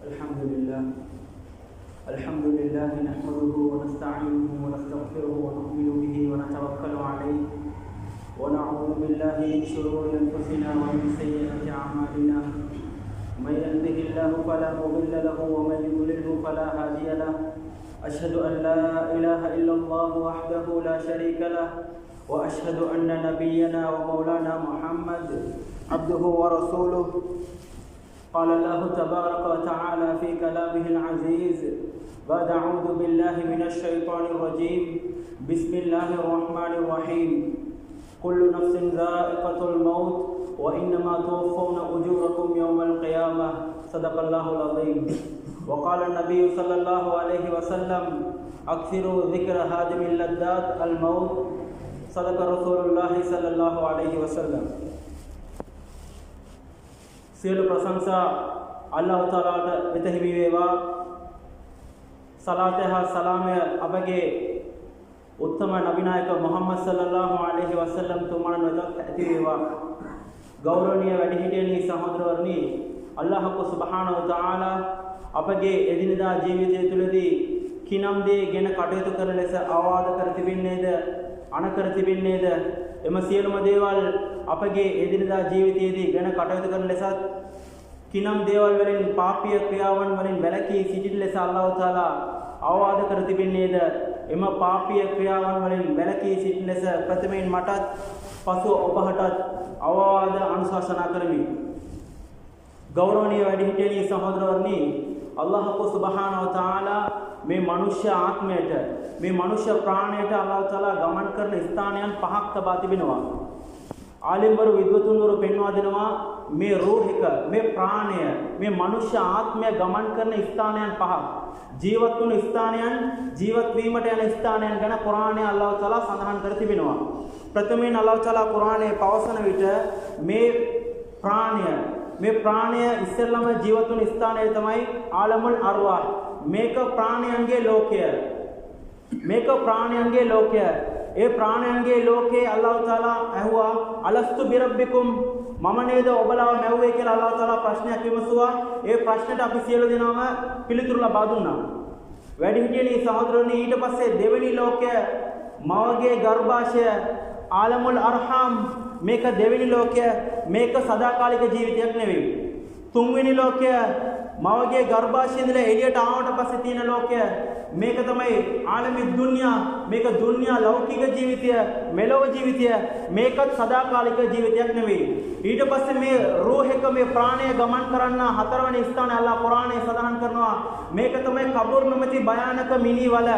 الحمد لله نحمده ونستعينه ونستغفره ونؤمن به ونتوكل عليه ونعوذ بالله من شرور انفسنا ومن سيئات اعمالنا من يهده الله فلا مضل له ومن يضلله فلا هادي له اشهد ان لا اله الا الله وحده لا شريك له واشهد ان نبينا ومولانا محمد عبده ورسوله قال الله تبارك وتعالى في كلامه العزيز بعد أعوذ بالله من الشيطان الرجيم بسم الله الرحمن الرحيم كل نفس ذائقة الموت وإنما توفون أجوركم يوم القيامة صدق الله العظيم وقال النبي صلى الله عليه وسلم أكثروا ذكر هادم اللذات الموت صدق رسول الله صلى الله عليه وسلم සියලු ප්‍රශංසා අල්ලාහ් තාලාට වෙත හිමි වේවා. සලාත හා සලාමය අපගේ උත්තම නබිනායක මුහම්මද් සල්ලල්ලාහු අලයිහි වසල්ලම් තුමාණන් වෙත ඇති වේවා. ගෞරවනීය වැඩිහිටියනි සහෝදරවරුනි, අල්ලාහ් සුබ්හානහු තාලා අපගේ එදිනදා ජීවිතය තුළදී කිනම් දේ ගැන කටයුතු කරන ලෙස අවවාද කර තිබෙන්නේද, අනකර තිබෙන්නේද, එම සියලුම දේවල් අපගේ එදිනදා ජීවිතයේදී ගැන කටයුතු කරන ලෙසත් කිනම් දේවල් වලින් පාපීය ක්‍රියාවන් වලින් වැළකී සිටින ලෙස අල්ලාහ් තාලා අවවාද කර තිබෙන්නේද, එම පාපීය ක්‍රියාවන් වලින් වැළකී සිටින ලෙස ප්‍රථමයෙන් මටත් පසුව ඔබටත් අවවාද අනුශාසනා කරමි. ගෞරවනීය වැඩිහිටියනි සහෝදරවරුනි, අල්ලාහ් සුබ්හානහු තාලා මේ මනුෂ්‍ය ආත්මයට, මේ මනුෂ්‍ය ප්‍රාණයට අල්ලාහ් තාලා ගමන් කරන ස්ථානයන් පහක් තබා තිබෙනවා. ආලිම්වරු විද්වතුන්වරු පෙන්වා දෙනවා මේ රූහික, මේ ප්‍රාණය, මේ මනුෂ්‍ය ආත්මය ගමන් කරන ස්ථානයන් පහක්. ජීවත් වුණු ස්ථානයන්, ජීවත් වීමට යන ස්ථානයන් ගැන කුරානයේ අල්ලාහ් තාලා සඳහන් කර තිබෙනවා. ප්‍රථමයෙන් අල්ලාහ් තාලා කුරානයේ පවසන විට මේ ප්‍රාණය ඉස්සෙල්ලාම ජීවත් වුණු ස්ථානය තමයි ආලමුල් අර්වාහ්. මේක ප්‍රාණයන්ගේ ලෝකය. මේක ප්‍රාණයන්ගේ ලෝකය. ඒ ප්‍රාණයන්ගේ ලෝකේ අල්ලාහ් තාලා ඇහුවා අලස්තු බිරබ්බිකුම්, මම නේද ඔබලාව මැව්වේ කියලා අල්ලාහ් තාලා ප්‍රශ්නයක් විමසුවා. ඒ ප්‍රශ්නෙට අපි සියලු දෙනාම පිළිතුරු ලබා දුන්නා. වැඩිහිටියනි සහෝදරවරුනි, ඊට පස්සේ දෙවෙනි ලෝකය මවගේ ගර්භාෂය ආලමුල් අර්හාම්, මේක දෙවෙනි ලෝකය. මේක සදාකාලික ජීවිතයක් නෙවෙයි. තුන්වෙනි ලෝකය මවගේ ගර්භාෂයේ ඉඳලා එළියට ආවට පස්සේ තියෙන ලෝකය, මේක තමයි ආලමි දුන්යා. මේක දුන්යා ලෞකික ජීවිතය, මෙලොව ජීවිතය. මේකත් සදාකාලික ජීවිතයක් නෙවෙයි. ඊට පස්සේ මේ රූහික, මේ ප්‍රාණය ගමන් කරන්න හතරවෙනි ස්ථානය අල්ලාහ් කුරානයේ සඳහන් කරනවා. මේක තමයි කබර් නොමැති භයානක මිනිවල.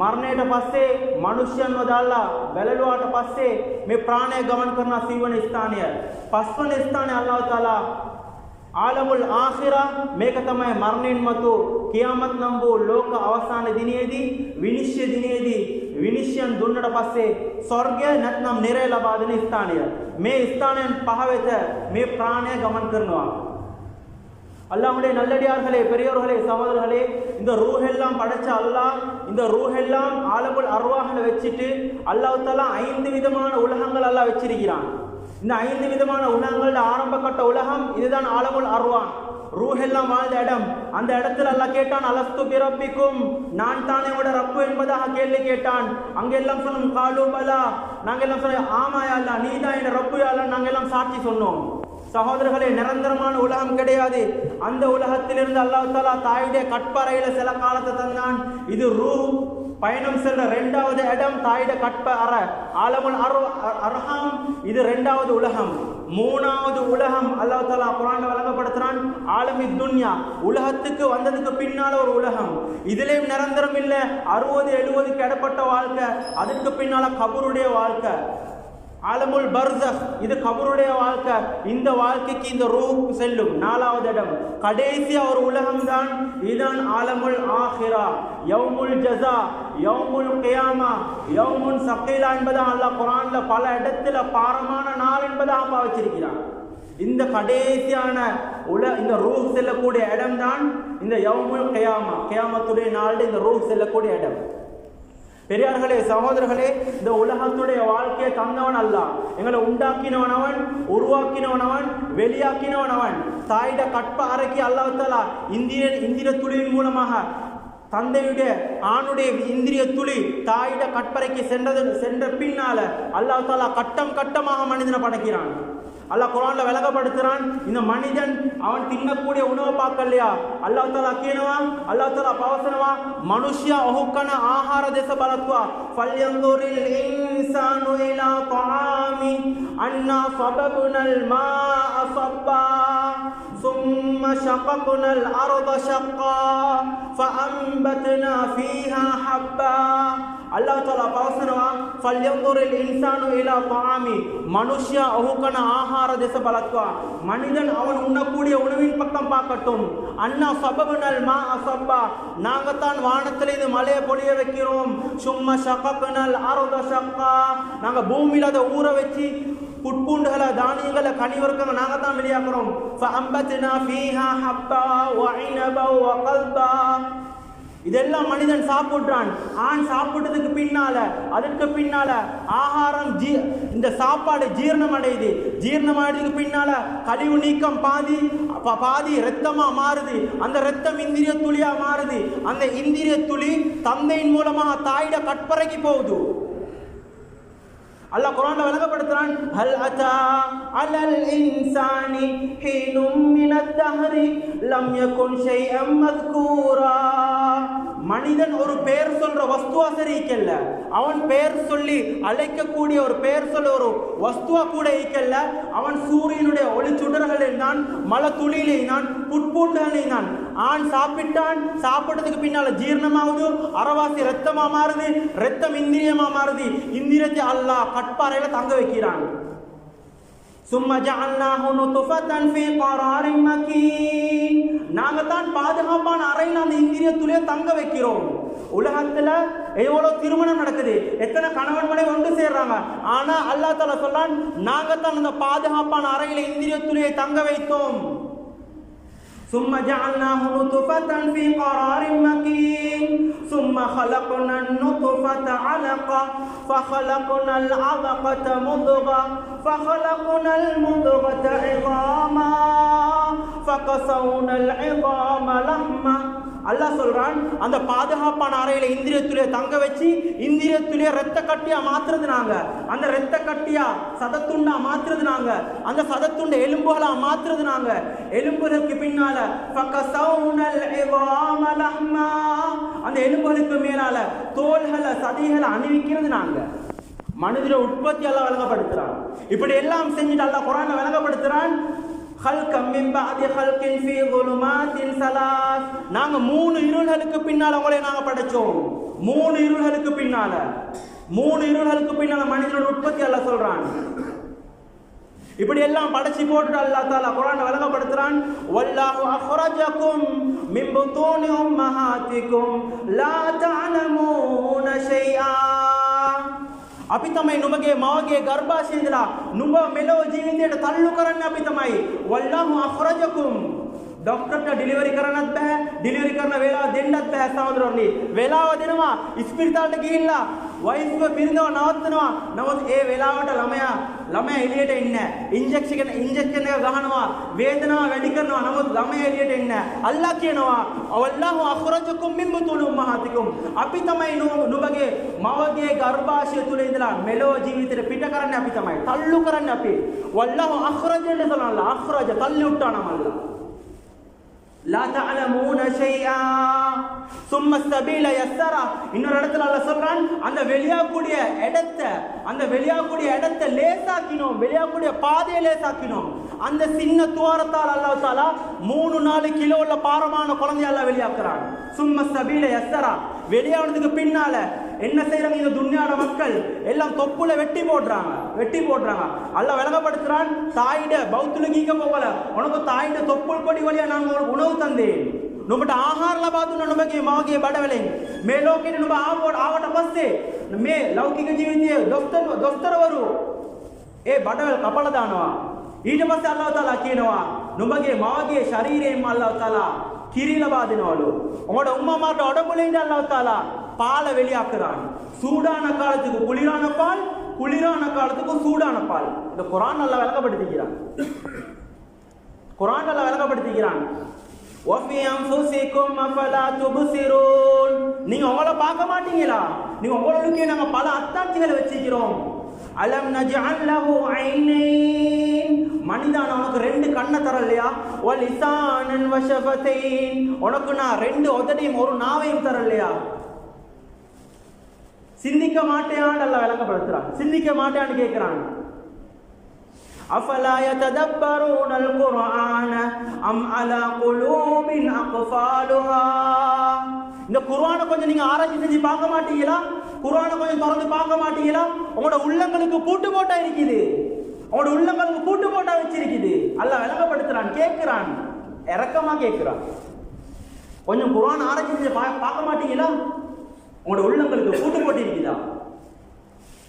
මරණයට පස්සේ මිනිස්යන්ව දාලා වැළලුවාට පස්සේ මේ ප්‍රාණය ගමන් කරන සිවන ස්ථානය. පස්වෙනි ස්ථානය අල්ලාහ් තාලා ආලමුල් ආඛිරා, මේක තමයි මරණයෙන් මතු කියාමත් නම් වූ ලෝක අවසාන දිනයේදී, විනිශ්චය දිනයේදී විනිශ්චයන් දුන්නට පස්සේ ස්වර්ගය නැත්නම් නිරය ලබා දෙන ස්ථානය. මේ ස්ථානයන් පහ වෙත මේ ප්‍රාණය ගමன் කරනවා. அல்லாஹ்வுடைய நல்லடியார்களே, பெரியோர்களே, சகோதரர்களே, இந்த ரூஹெல்லாம் படைச்ச அல்லாஹ் இந்த ரூஹெல்லாம் ஆலமுல் அர்வாஹ்ல வச்சிட்டு அல்லாஹ் தஆலா 5 விதமான உலகங்கள் அல்லாஹ் வச்சிருக்கிறான். இந்த 5 விதமான உலகங்களோட ஆரம்ப கட்ட உலகம் இதுதான் ஆலமுல் அர்வாஹ். ரூஹெல்லாம் வாழ்ந்த இடம். அந்த இடத்துல அல்லாஹ் கேட்டான் அலஸ்து பிரப்பிக்கும், நான் தானே உட ரப்பு என்பதாக கேள்வி கேட்டான். அங்கெல்லாம் சொன்னோம் காலு பலா, நாங்க எல்லாம் சொன்னோம் ஆமா யா அல்லாஹ், நீதான் என் ரப்பு யா அல்லாஹ், நாங்க எல்லாம் சாட்சி சொன்னோம். சகோதரர்களே, நிரந்தரமான உலகம் கிடையாது. அந்த உலகத்திலிருந்து அல்லாஹ் தஆலா தாயுடைய கற்பறையில சில காலத்தை தந்தான். இது ரூஹ் பயணம் செல்ற இரண்டாவது இடம் தாயுடைய கற்ப அறை ஆலமுல் அர்ஹாம். இது இரண்டாவது உலகம். மூணாவது உலகம் அல்லாஹ் தஆலா குர்ஆன்ல வழங்கப்படுத்துறான் ஆலமி துன்யா, உலகத்துக்கு வந்ததுக்கு பின்னால ஒரு உலகம். இதுலயும் நிரந்தரம் இல்ல. 60-70 இடப்பட்ட வாழ்க்கை, அதற்கு பின்னால கபருடைய வாழ்க்கை. ஆலமுல் பர்ஸக், இது கபருடைய வாழ்க்கை. இந்த வாழ்க்கைக்கு இந்த ரூஹ் செல்லும். நாலாவது இடம் கடைசியா ஒரு உலகம் தான், இதுதான் ஆலமுல் ஆஹிரா. யௌமுல் ஜஸா, யௌமுல் கியாமா, யௌமுன் சகீலா என்பதாக அல்லாஹ் குர்ஆன்ல பல இடத்துல பாரமான நாள் என்பதாக பாவிச்சிருக்கிறான். இந்த கடைசியான இந்த ரூஹ் செல்லக்கூடிய இடம் தான் இந்த யௌமுல் கியாமா, கியாமத்துடைய நாள் இந்த ரூஹ் செல்லக்கூடிய இடம். பெரியார்களே, சகோதரர்களே, இந்த உலகத்துடைய வாழ்க்கையை தந்தவன் அல்ல. எங்களை உண்டாக்கினவன் அவன், உருவாக்கினவன் அவன், வெளியாக்கினவன் அவன். தாயிட கற்ப அறைக்கு அல்லாஹ் தஆலா இந்திரிய துளியின் மூலமாக தந்தையுடைய ஆணுடைய இந்திரிய துளி தாயிட கற்பறைக்கு சென்ற பின்னால அல்லாஹ் தஆலா கட்டம் கட்டமாக மனிதனை படைக்கிறான். அல்லாஹ் குர்ஆன்ல விளங்கப்படுத்துறான். இந்த மனிதன் அவன் தின்னக்கூடிய உணவை பார்க்கலையா, அல்லாஹ் தஆலா கேனவா, அல்லாஹ் தஆலா பவசனவா மனுஷ்யா ஒஹுக்கன ஆಹಾರ ದೇಶ ಬಳತ್ವಾ ಫಲ್ಯಂದುರಿಲ್ ಇನ್ಸಾನು ಇಲಾ ತಾಮಿ ಅನ್ನಾ ಸಬಬ್ನಲ್ ಮಾಅ ಸಬ್ಬಾ ثم شققنا الأرض شقا فأنبتنا فيها حبا. அல்லாஹ் தஆலா பவசனவா ஃபல்யன்துரில் இன்சானு இலா தாமி மனுஷ்யா ஒஹுக்கன ஆಹಾರ ದೇಶ ಬಳತ್ವಾ மனிதன் அவன் உண்ணக்கூடிய உணவின் பக்கம் பார்க்கட்டும். அண்ணா சபபுனல் மா அசப்பா நாங்கத்தான் வானத்தில் இது மழையை பொழிய வைக்கிறோம். சும்மா ஷகக்னல் அர்த ஷக்கா நாங்க பூமியில அதை ஊற வச்சு புட்பூண்டுகளை தானியங்களை கனிவர்க்கங்களை நாங்க தான் வெளியாக்குறோம். ஃபஅம்பத்னா ஃபீஹா ஹப்பா வஇனபா வகல்பா இதெல்லாம் மனிதன் சாப்பிடுறான். ஆண் சாப்பிட்டதுக்கு பின்னால அதற்கு பின்னால ஆகாரம் இந்த சாப்பாடு ஜீரணம் அடையுது. ஜீரணம் அடைறதுக்கு பின்னால கழிவு நீக்கம் பாதி ரத்தமா மாறுது. அந்த ரத்தம் இந்திரிய துளியா மாறுது. அந்த இந்திரிய துளி தந்தையின் மூலமாக தாயிட கற்பறைக்கு போகுது. அல்லாஹ் குர்ஆன்ல விளங்கப்படுத்துறான். ஹல் அத்தா அலல் இன்சானி ஹீனும் மினத் தஹ்ரி லம் யகுன் ஷைஅம் மذ்கூரா மனிதன் ஒரு பெயர் சொல்ற வஸ்துவா சரிக்கல்ல. அவன் பெயர் சொல்லி அழைக்கக்கூடிய ஒரு பெயர் சொல்ல ஒரு வஸ்துவா கூட இருக்கல்ல. அவன் சூரியனுடைய ஒளி சுடர்களில் தான், மலை துளியிலே தான், புட்பூண்டுகளில் தான். ஆண் சாப்பிட்டான், சாப்பிட்டதுக்கு பின்னால ஜீரணமாகுது, அரவாசி ரத்தமா மாறுது, ரத்தம் இந்திரியமா மாறுது. இந்திரியத்தை அல்லாஹ் கட்பாறையில தங்க வைக்கிறான். சும்ம ஜஅல்நாஹு நுத்ஃபதன் ஃபீ கராரின் மக்கீன் நாங்க தான் பாதுகாப்பான அறையில் அந்த இந்திரிய துளியை தங்க வைக்கிறோம். உலகத்துல எவ்வளவு திருமணம் நடக்குது, எத்தனை கணவன் மனைவி ஒன்று சேர்றாங்க. ஆனா அல்லாஹ் தஆலா சொல்றான், நாங்க தான் அந்த பாதுகாப்பான அறையில இந்திரிய துளியை தங்க வைத்தோம். ثم جعلناه نطفة في قرار مكين ثم خلقنا النطفة علقة فخلقنا العلقة مضغة فخلقنا المضغة عظاما فكسونا العظام لحما அல்லாஹ் சொல்றான், அந்த பாதுகாப்பான அறையில இந்திரிய துளியை தங்க வச்சு இந்திரிய துளியை ரத்த கட்டியா மாத்துறது நாங்க. அந்த ரத்த கட்டியா சதத்துண்டா மாத்துறது நாங்க. அந்த சதத்துண்ட எலும்புகளா மாத்துறது நாங்க. எலும்புகளுக்கு பின்னால ஃபகஸௌனல் இஸாம லஹ்மா அந்த எலும்புகளுக்கு மேலால தோள்களை சதைகளை அணிவிக்கிறது நாங்க. மனிதர உற்பத்தி அல்லாஹ் விளங்கப்படுத்துறான். இப்படி எல்லாம் செஞ்சுட்டு அல்லாஹ் குர்ஆன்ல விளங்கப்படுத்துறான். நாங்க 3 இருள்களுக்கு பின்னால உங்களை நாங்க படைச்சோம். 3 இருள்களுக்கு பின்னால மனிதனோட உற்பத்தி அல்லாஹ் சொல்றான். இப்படி எல்லாம் படைச்சு போட்டு அல்லாஹ் தஆலா குர்ஆன்ல விளங்கப்படுத்துறான். வல்லாஹு அக்ரஜகும் மின் புத்தூனி உம்மஹாத்திக்கும் லா தஅலமூன ஷைஆ අපි තමයි නුඹගේ මවගේ ගර්භාෂයේ ඉඳලා නුඹ මෙලොව ජීවිතයට තල්ලු කරන්න අපි තමයි. වල්ලාහු අඛරජකුම් ડોක්ටර්ට ඩිලිවරි කරන්නත් බෑ, ඩිලිවරි කරන වෙලාව දෙන්නත් බෑ. සහෝදරවනි, වෙලාව දෙනවා, ඉස්පිරිතාලට ගිහිල්ලා වයිෆ්ව බිරිඳව නවත්තනවා. නමුත් ඒ වෙලාවට ළමයා එළියට එන්නේ නැහැ. ඉන්ජෙක්ෂන් එක ගහනවා, වේදනාව වැඩි කරනවා. නමුත් ළමයා එළියට එන්නේ නැහැ. අල්ලාහ් කියනවා, "වල්ලාහු අඛරජකුම් මින් බුතුනි උම්මහාතිකුම්." අපි තමයි නුඹගේ මවගේ ගර්භාෂය තුල ඉඳලා මෙලොව ජීවිතේට පිට කරන්නේ අපි තමයි. තල්ලු කරන්නේ අපි. වල්ලාහු අඛරජන්න සලල්ලා අඛරජ තල්ලු උට්ටානම අල්ලාහ්. லா தஅலமூன ஷைஆ ثم السبيل يسرا இன்னொரு இடத்துல அல்லாஹ் சொல்றான், அந்த வெளியாகக்கூடிய இடத்தை லேசாக்கினோம், வெளியாகக்கூடிய பாதையை லேசாக்கினோம். அந்த சின்ன துவாரத்தால் அல்லாஹ் தஆலா 3-4 கிலோ உள்ள பாரமான குழந்தையை அல்லாஹ் வெளியாக்குறான். ثم السبيل يسرا வெளியானதுக்கு பின்னால என்ன செய்யறாங்க? இந்த துன்யாட மக்கள் எல்லாம் தொப்புல வெட்டி போடுறாங்க. அல்லாஹ் விளங்கப்படுத்துறான், தாயிட பௌத்துல கீக்க போகல, உனக்கு தாயிட தொப்புள் கொடி வழியா நான் உணவு தந்தேன். නුඹට ආහාර ලබා දුන්න නුඹගේ මවගේ බඩවැලෙන්. මේ ලෝකෙට නුඹ ආවට පස්සේ මේ ලෞකික ජීවිතයේ දොස්තරවරු ඒ බඩවැල් කපලා දානවා. ඊට පස්සේ අල්ලාහ් තාලා කියනවා, නුඹගේ මාගේ ශරීරයෙන් අල්ලාහ් තාලා කිරි ලබා දෙනවලු. உங்களோட உம்மா மாட்ட உடம்புலேருந்து அல்லாஹ் தாலா பாலை வெளியாக்குறான். சூடான காலத்துக்கு குளிரான பால், குளிரான காலத்துக்கு சூடான பால். இந்த குர்ஆன் அல்லாஹ் விளக்கப்படுத்திக்கிறான். குர்ஆன் அல்லாஹ் விளக்கப்படுத்திக்கிறான். வஃபி அன்ஃபுசிக்கும் அஃபலா துப்சிரூன். நீங்க உங்களை பார்க்க மாட்டீங்களா? நீங்க உங்களுக்கு நாங்க பல அத்தாட்சிகளை வச்சிக்கிறோம். அலம் நஜஅல் லஹு ஐனைன். மனிதன் உனக்கு ரெண்டு கண்ணை தரலையா? வ லிசானன் வ ஷஃபதைன். உனக்கு நான் ரெண்டு உதடையும் ஒரு நாவையும் தரலையா? சிந்திக்க மாட்டேன்னு அல்லாஹ் விளக்கப்படுத்துறான். சிந்திக்க மாட்டேன்னு கேட்கிறான். அஃபலா யததப்பரூனல் குர்ஆன அம் அலா குலூபின் அக்ஃபாலுஹா. இந்த குர்ஆனை கொஞ்சம் நீங்க ஆராய்ச்சி செஞ்சு பார்க்க மாட்டீங்களா? குர்ஆனை கொஞ்சம் திறந்து பார்க்க மாட்டீங்களா? உங்களோட உள்ளங்களுக்கு பூட்டு போட்டா இருக்குது. உங்களோட உள்ளங்களுக்கு பூட்டு போட்டா வச்சிருக்குது. அல்லாஹ் விளக்கப்படுத்துறான், கேட்கிறான், இரக்கமா கேட்கிறான். கொஞ்சம் குர்ஆன் ஆராய்ச்சி செஞ்சு பார்க்க மாட்டீங்களா? உங்களோட உள்ளங்களுக்கு பூட்டு போட்டு இருக்குதா?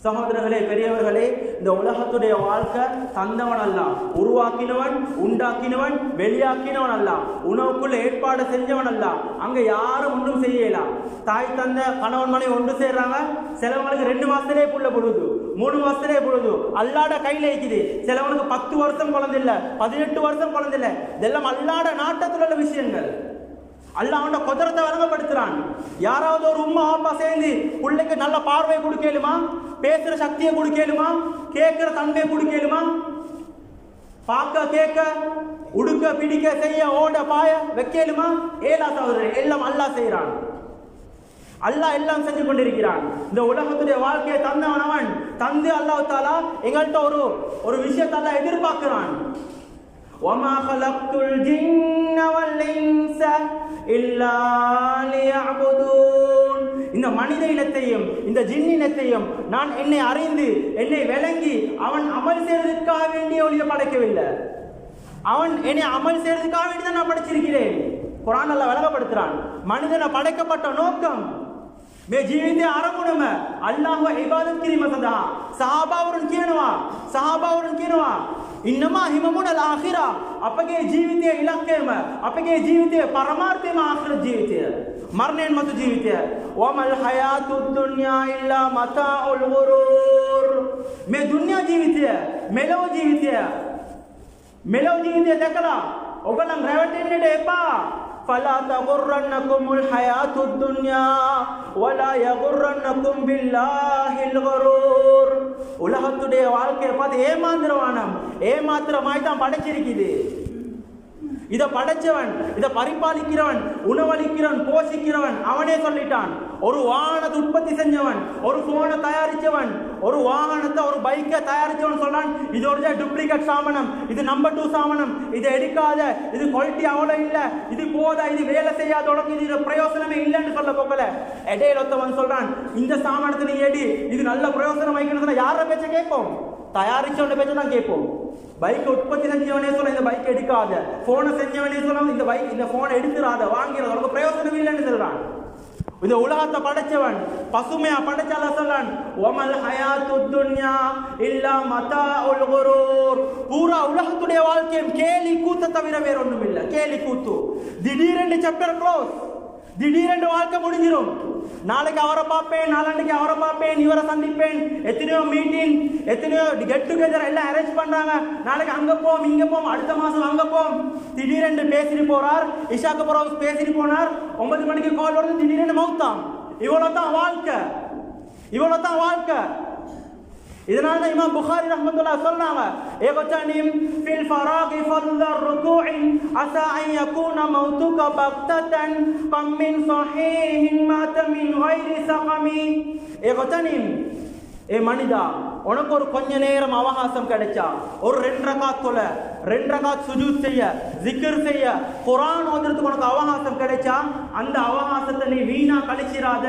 சகோதரர்களே, பெரியவர்களே, இந்த உலகத்துடைய வாழ்க்கை தந்தவன் அல்ல, உருவாக்கினவன், உண்டாக்கினவன், வெளியாக்கினவன் அல்ல, உணவுக்குள்ள ஏற்பாடு செஞ்சவன் அல்ல. அங்க யாரும் ஒன்றும் செய்யலாம். தாய் தந்த கணவன் மனைவி ஒன்று சேர்றாங்க. சிலவங்களுக்கு 2 மாசத்திலே புள்ள பொழுது, 3 மாசத்திலே பொழுது. அல்லாட கையில இருக்குது. சிலவனுக்கு 10 வருஷம் குழந்தை இல்ல, 18 வருஷம் குழந்தை இல்ல. இதெல்லாம் அல்லாட நாட்டத்தில் உள்ள விஷயங்கள். அல்லாஹ் அவனோட குதிரத்தை வழங்கப்படுத்துறான். யாராவது ஒரு உம்மா அப்பா சேர்ந்து பிள்ளைக்கு நல்ல பார்வை கொடுக்கலுமா? பேசுற சக்தியை கொடுக்கலுமா? கேட்கிற தன்மையை கொடுக்கலுமா? பார்க்க கேட்க உடுக்க பிடிக்க செய்ய ஓட பாய வைக்கலுமா? ஏலா சகோதரர், எல்லாம் அல்லாஹ் செய்யறான். அல்லாஹ் எல்லாம் செஞ்சு கொண்டிருக்கிறான். இந்த உலகத்துடைய வாழ்க்கையை தந்தவன் அவன். தந்து அல்லாஹ் தாலா எங்கள்கிட்ட ஒரு விஷயத்தை அல்லாஹ் எதிர்பார்க்கிறான். وَمَا خَلَقْتُ الْجِنَّ وَالْإِنسَ إِلَّا لِيَعْبُدُونَ. இந்த மனித இனத்தையும் இந்த ஜின் இனத்தையும் நான் என்னை அறிந்து என்னை விளங்கி அவன் அமல் செய்வதற்காக வேண்டிய ஒளியை படைக்கவில்லை. அவன் என்னை அமல் செய்வதற்காக வேண்டி தான் நான் படைச்சிருக்கிறேன். குர்ஆன் அல்லாஹ் விளக்கப்படுத்துறான். மனிதனை படைக்கப்பட்ட நோக்கம் මේ ජීවිතේ ආරමුණම අල්ලාහ්ව ඉබාදත් කිරීම සඳහා. සහාබාවරුන් කියනවා ඉන්නමා හිමමුනල් ආඛිරා. අපගේ ජීවිතයේ ඉලක්කයම, අපගේ ජීවිතයේ පරමාර්ථයම ආඛිරත් ජීවිතය, මරණයෙන් මතු ජීවිතය. වමල් හයාතුද් දුන්යා ඉල්ලා මතාඋල් ගුරූර්. මේ දුන්යා ජීවිතය, මෙලොව ජීවිතය දැකලා ඔබලන් රැවටෙන්නට එපා. فلا تغرنكم الحياة الدنيا ولا يغرنكم بالله الغرور. உலகத்துடைய வாழ்க்கையை பார்த்து ஏமாத்திரமாய் தான் படைச்சிருக்குது. இதை படைச்சவன், இதை பரிபாலிக்கிறவன், உணவளிக்கிறவன், போஷிக்கிறவன் அவனே சொல்லிட்டான். ஒரு வாகனத்தை உற்பத்தி செஞ்சவன், ஒரு போனை தயாரிச்சவன், ஒரு வாகனத்தை ஒரு பைக்கை தயாரிச்சவன் சொல்றான், இது ஒரு டூப்ளிகேட் சாமனம், இது நம்பர் 2 சாமனம், இதை எடுக்காத, இது குவாலிட்டி அவ்வளோ இல்லை, இது போதா, இது வேலை செய்யாத, உனக்கு இது பிரயோசனமே இல்லைன்னு சொல்ல போக்கல. இடையில ஒருத்தவன் சொல்றான், இந்த சாமானத்தை நீ எடி, இது நல்ல பிரயோசனம் வைக்கணும். யார பேச்ச கேட்போம்? தயாரிச்சவன பேச்ச தான் கேட்போம். பைக் உற்பத்தி செஞ்சவனே சொல்ல இந்த பைக் எடுக்காத, போனை செஞ்சவனே சொல்ல இந்த போனை எடுத்துறாத, வாங்கிறது உனக்கு பிரயோசனம் இல்லைன்னு சொல்றான். இந்த உலகத்தை படைச்சவன் பசுமையா படைச்சால சொல்றான், வமல் ஹயாத்துத் துன்யா இல்லா மதாஉல் குரூர். பூரா உலகத்துடைய வாழ்க்கையும் கேலி கூத்த தவிர வேற ஒண்ணும் இல்ல. கேலி கூத்து. திடீரென்று சாப்டர் க்ளோஸ், திடீரென்று வாழ்க்கை முடிஞ்சிடும். நாளைக்கு அவரை பார்ப்பேன், நாளான்னைக்கு அவரை பார்ப்பேன், இவரை சந்திப்பேன், எத்தனையோ மீட்டிங், எத்தனையோ கெட் டுகெதர் எல்லாம் அரேஞ்ச் பண்றாங்க. நாளைக்கு அங்க போம், இங்க போம், அடுத்த மாசம் அங்க போம். திடீரென்று பேசிட்டு போறார், இஷாக்கு பிறகு பேசிட்டு போனார், 9 மணிக்கு கால் வருது, திடீரென்று மௌத்தாம். இவ்வளவுதான் வாழ்க்கை. இதனால தான் இமாம் புகாரி ரஹ்மத்துல்லாஹி சொல்றாங்க, ஏகதனிம் ஃபில் ஃபராகி ஃபல்லர் ருகூஇன் அஸா அன் யகூன மௌதுக பக்ததன் கம் மின் ஸஹீஹின் மாத மின் கைரி ஸகமி. ஏகதனிம், ஏ மனிதா, உனக்கு ஒரு கொஞ்ச நேரம் அவகாசம் கிடைச்சா, ஒரு 2 ரகாத் தொலை, 2 ரகாத் சுஜூத் செய்ய, ஜிக்ர் செய்ய, குர்ஆன் ஓதுறதுக்கு உனக்கு அவகாசம் கிடைச்சா, அந்த அவகாசத்தை நீ வீணா கழிச்சிராத.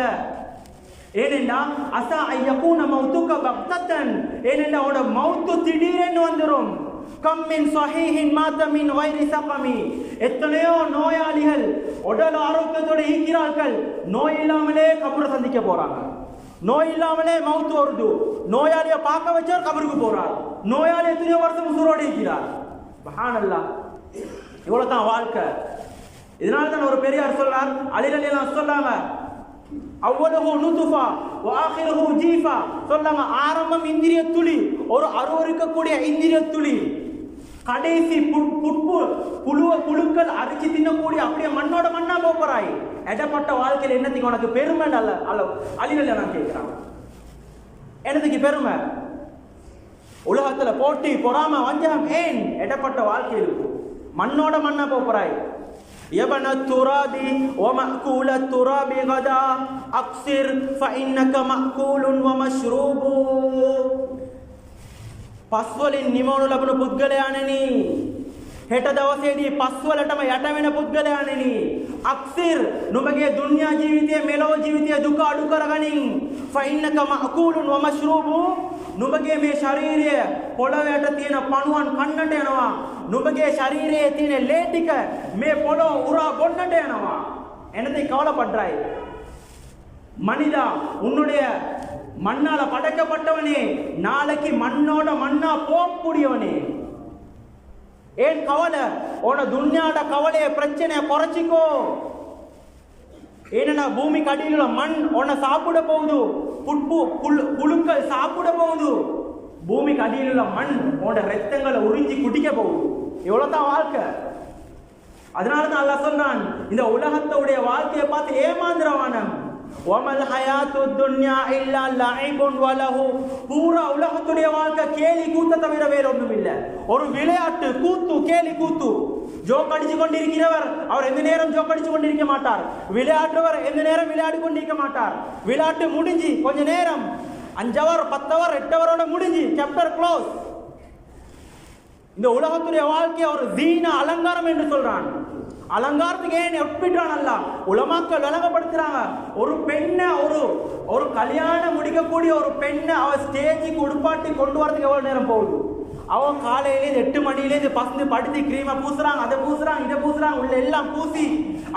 ஏனென்றா அஸா ஐயகூன மௌதுக பக்ததன், ஏனென்றா உட மௌத்து திடீரென்று வந்துரும். கம் மின் ஸஹீஹின் மாத மின் கைரி ஸகமி. எத்தனையோ நோயாளிகள் உடல் ஆரோக்கியத்தோட இருக்கிறார்கள், நோய் இல்லாமலே கபரை சந்திக்க போறாங்க. நோய் இல்லாமலே மௌத்து வருது. நோயாளியை பார்க்க வச்சவர் கபருக்கு போறார். நோயாளி எத்தனையோ வருஷம் உசுரோடு இருக்கிறார். சுப்ஹானல்லாஹ். இவ்வளவு தான் வாழ்க்கை. இதனால தான் ஒரு பெரியார் சொல்றார், அலி ரலியல்லாஹு சொல்றாங்க, அவ்வளவு நுதுஃபா வ ஆகிருஹு ஜீஃபா, சொல்றாங்க ஆரம்பம் இந்திரிய துளி, ஒரு அருவருக்கக்கூடிய இந்திரிய துளி, கடைசி புழுக்கள் அரிச்சு தின்னக்கூடிய அப்படியே மண்ணோட மண்ணா போறாய். எடப்பட்ட வாழ்க்கையில் என்னத்துக்கு உனக்கு பெருமை? அல்ல அலி ரலியல்லாஹு கேட்கிறாங்க, என்னத்துக்கு பெருமை? உலகத்துல போட்டி பொறாம வஞ்சகம் ஏன்? எடப்பட்ட வாழ்க்கையில் மண்ணோட மண்ணா போறாய். يبنى التراب ومأكول التراب غدا أقصر فإنك مأكول ومشروب. පස්වලින් නිමවනු ලබන පුද්ගලයාණෙනි, හෙට දවසේදී පස්වලටම යට වෙන පුද්ගලයාණෙනි, අක්සිර් නුඹගේ දුන්යා ජීවිතයේ මෙලොව ජීවිතයේ දුක අඩු කරගනින්. فإنك مأكول ومشروب, නුඹගේ මේ ශරීරය පොළොවට තියෙන පණුවන් කන්නට යනවා. නුඹගේ ශරීරයේ තියෙන ලේ ටික මේ පොළොව උරා බොන්නට යනවා. என்னதை கவலைப்படுறாய்? மனிதா, உன்னுடைய மண்ணால படைக்கப்பட்டவனே, நாளைக்கு மண்ணோட மண்ணா போகக்கூடியவனே, ஏன் கவலை? உன துன்யாட கவலைய பிரச்சனைய குறைச்சிக்கோ. ஏன்னா பூமிக்கு அடியில் உள்ள மண் உன்னை சாப்பிட போகுது, புழுக்கள் சாப்பிட போகுது. பூமிக்கு அடியில் உள்ள மண் உன்னோட ரத்தங்களை உறிஞ்சி குடிக்க போகுது. இவ்வளவுதான் வாழ்க்கை. அதனாலதான் அல்லாஹ் சொல்றான், இந்த உலகத்தோடைய வாழ்க்கையை பார்த்து ஏமாந்துறவானம். وَمَا الْحَيَاةُ الدُّنْيَا إِلَّا لَعِبٌ وَلَهْوٌ. பூரா உலகத்துடைய வாழ்க்கை கேலி கூத்த தவிர வேற ஒன்றும் இல்லை. ஒரு விளையாட்டு கூத்து, கேலி கூத்து. ஜோக் அடிச்சு கொண்டிருக்கிறவர் அவர் எந்த நேரம் ஜோக் அடிச்சு கொண்டிருக்க மாட்டார். விளையாடுறவர் எந்த நேரம் விளையாடி கொண்டிருக்க மாட்டார். விளையாட்டு முடிஞ்சு கொஞ்ச நேரம் 5 hour 10 hour 8 hour முடிஞ்சு சாப்டர் க்ளோஸ். இந்த உலகத்துடைய வாழ்க்கையை ஒரு தீன அலங்காரம் என்று சொல்றான். அலங்காரத்துக்கு ஏன் ஒப்பிட்டான் அல்லாஹ்? உலமாக்கள் விளங்கப்படுத்துறாங்க, ஒரு பெண்ணை ஒரு கல்யாணம் முடிக்கக்கூடிய ஒரு பெண்ணை அவ ஸ்டேஜுக்கு உடுப்பாட்டி கொண்டு வரதுக்கு எவ்வளவு நேரம் போகுது? அவன் காலையிலேருந்து 8 மணிலேருந்து பசந்து படுத்து கிரீமை பூசுறாங்க, அதை பூசுறாங்க, இதை பூசுறாங்க, உள்ள எல்லாம் பூசி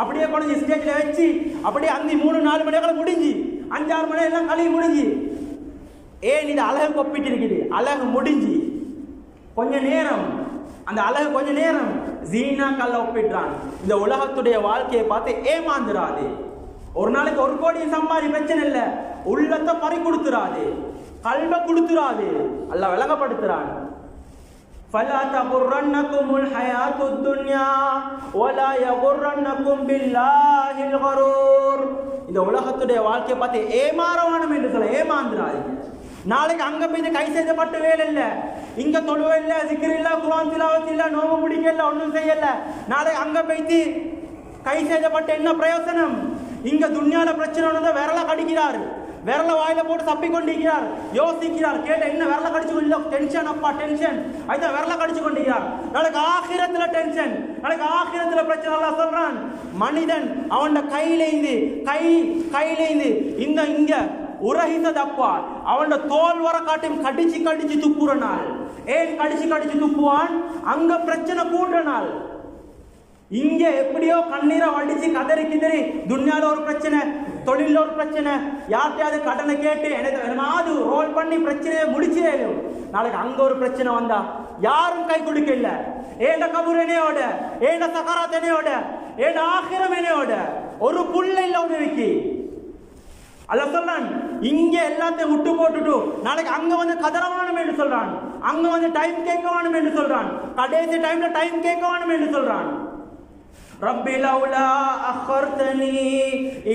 அப்படியே கொண்டு ஸ்டேஜ்ல வச்சு அப்படியே 3-4 மணிக்குள்ள முடிஞ்சு 5-6 மணி எல்லாம் கழுவி முடிஞ்சு. ஏன் இது அழகு ஒப்பிட்டு இருக்குது? அழகு முடிஞ்சு கொஞ்ச நேரம், அந்த அழகு கொஞ்ச நேரம் ஜீனா கல்ல ஒப்பிடுறான். இந்த உலகத்துடைய வாழ்க்கையை பார்த்து ஏமாந்துராது. ஒரு நாளைக்கு 1 கோடி சம்பாதி பிரச்சனை இல்லை, உள்ளத்தை பறி கொடுத்துறாது, கல்வ கொடுத்துறாது. அல்லாஹ் விளங்கப்படுத்துறான், فَلَا تَغُرَّنَّكُمُ الْحَيَاةُ الدُّنْيَا وَلَا يَغُرَّنَّكُمْ بِاللَّهِ الْغَرُورُ. இந்த உலகத்துடைய வாழ்க்கையை பார்த்து ஏமாறவானம் என்று சொல்ல ஏமாந்துராதீங்க. நாளைக்கு அங்க போய் கை செய்யப்பட்ட வேலை இல்ல, இங்க தொழுவ இல்ல, சிக்கர் இல்ல, குர்ஆன் திலாவத் இல்ல, நோம்பு முடிக்கல, ஒன்றும் செய்யல. நாளைக்கு அங்க போய் கை செய்யப்பட்ட என்ன பிரயோசனம்? இங்க துன்யால பிரச்சனை ஒன்று விரல கடிக்கிறார், விரல வாயில போட்டு தப்பி கொண்டிருக்கிறார், யோசிக்கிறார், கேட்ட என்ன விரல கடிச்சு கொண்டு டென்ஷன், அப்பா டென்ஷன், அதுதான் விரல கடிச்சு கொண்டிருக்கிறார். நாளைக்கு ஆகிரத்துல டென்ஷன், நாளைக்கு ஆகிரத்துல பிரச்சனை. அல்லாஹ் சொல்றான், மனிதன் அவன் கையிலேந்து இந்த இங்க உரஹிதப்பா அவன் தோல் வர காட்டும் கடிச்சு துப்புற நாள். ஏன் கடிச்சு துப்புவான்? அங்க பிரச்சனை கூடுற நாள். இங்க எப்படியோ கண்ணீரை வடிச்சு கதறி கிதறி துன்யால ஒரு பிரச்சனை, தொழில ஒரு பிரச்சனை, யார்கிட்டயாவது கடனை கேட்டு எனக்கு ரோல் பண்ணி பிரச்சனையை முடிச்சே. நாளைக்கு அங்க ஒரு பிரச்சனை வந்தா யாரும் கை கொடுக்க இல்ல. ஏண்ட கபூர் என்னையோட, ஏண்ட சகராத் என்னையோட, ஏண்ட ஆகிரம் என்னையோட, ஒரு புள்ள இல்ல உதவிக்கு. அல்லாஹ் சொல்றான், இங்க எல்லாத்தையும் விட்டு போட்டுட்டு நாளைக்கு அங்க வந்து கதறவானும் என்று சொல்றான், அங்க வந்து டைம் கேட்கவானும் என்று சொல்றான், கடைசி டைம்ல டைம் கேட்கவானும் என்று சொல்றான். ரப்பி லௌலா அഖர்தனி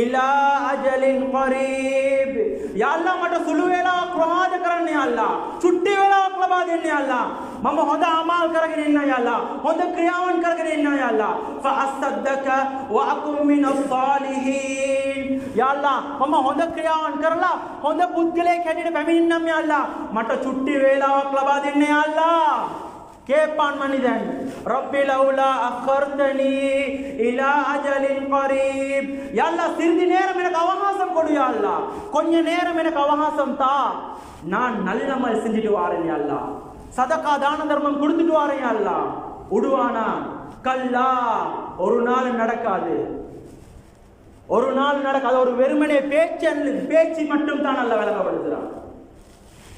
இலா அஜலின் கரீப். யா அல்லாஹ் මට සුළු වේලාවක් ප්‍රමාද කරන්න යා අල්ලාහ්, චුට්ටි වේලාවක් ලබා දෙන්න යා අල්ලාහ්. මම හොඳ අමාල් කරගෙන ඉන්න යා අල්ලාහ්, හොඳ ක්‍රියාවන් කරගෙන ඉන්න යා අල්ලාහ්. ෆඅස්සද්දක වඅකුම් මිනස් සාලිහීන්. යා අල්ලාහ් මම හොඳ ක්‍රියාවන් කරලා හොඳ පුද්ගලයෙක් හැටියට පැමිණෙන්නම් යා අල්ලාහ්. මට චුට්ටි වේලාවක් ලබා දෙන්න யா அல்லாஹ். கேட்பான் மனிதன், ரப்பி லௌலா அഖர்தனி இலா அஜலின் கரீப். யா அல்லாஹ் சிறிது நேரம் எனக்கு அவகாசம் கொடு யா அல்லாஹ், கொஞ்ச நேரம் எனக்கு அவகாசம் தா, நான் நல்லமல் செஞ்சுட்டு வாரேன் யா அல்லாஹ், சதகா தான தர்மம் கொடுத்துட்டு வாரேன் யா அல்லாஹ். உடுவானா? கல்லா, ஒரு நாள் நடக்காது, ஒரு நாள் நடக்காது. ஒரு வெறுமனே பேச்சு மட்டும் தான் அல்லாஹ் விளங்கப்படுத்துறான்.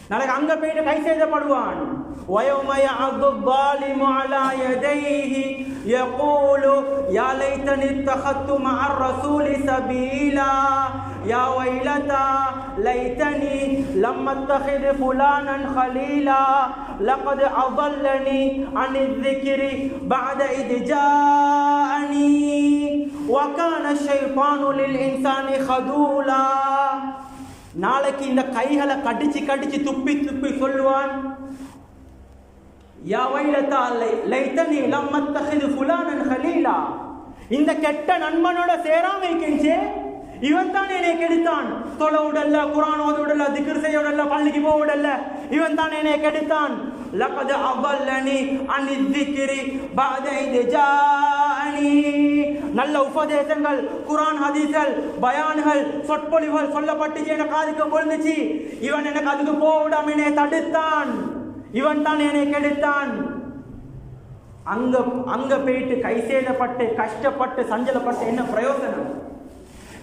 நாளைக்கு அங்க போயிட்டு கை செய்தப்படுவான். وَيَوْمَ يَعَضُّ الظَّالِمُ عَلَى يَدَيْهِ يَقُولُ يَا لَيْتَنِي اتَّخَذْتُ مَعَ الرَّسُولِ سَبِيلًا يَا وَيْلَتَى لَيْتَنِي لَمْ أَتَّخِذْ فُلَانًا خَلِيلًا لَقَدْ أَضَلَّنِي عَنِ الذِّكْرِ بَعْدَ إِذْ جَاءَنِي وَكَانَ الشَّيْطَانُ لِلْإِنسَانِ خَذُولًا. நாளைக்கு இந்த கைகளை கடிச்சு கடிச்சு துப்பி துப்பி சொல்லுவான், யா வைலதா லைதனி லம் அத்தஹிது ஃபுலானன் ஹலீலா. இந்த கெட்ட நண்பனோட சேராம இருக்கேன்ச்சே, இவன் தான் என்னை கெடுத்தான். தொலை விடல, குர்ஆன் ஓத விடல, திக்ர் செய்ய விடல, பள்ளிக்கு போக விடல, இவன் தான் என்னை கெடுத்தான். லகத் அضلني عن الذكر بعد إذ جاءني. நல்ல உபதேசங்கள், குர்ஆன் ஹதீஸ்கள், பயான்கள், சொற்பொழிவுகள் சொல்லப்பட்டுச்சு, எனக்கு காதுக்கு விழுந்துச்சு. இவன் எனக்கு அதுக்கு போக விடாம என்னை தடுத்தான். இவன் தான் என்னை கெடுத்தான். அங்க போயிட்டு கை சேதப்பட்டு கஷ்டப்பட்டு சஞ்சலப்பட்டு என்ன பிரயோசனம்?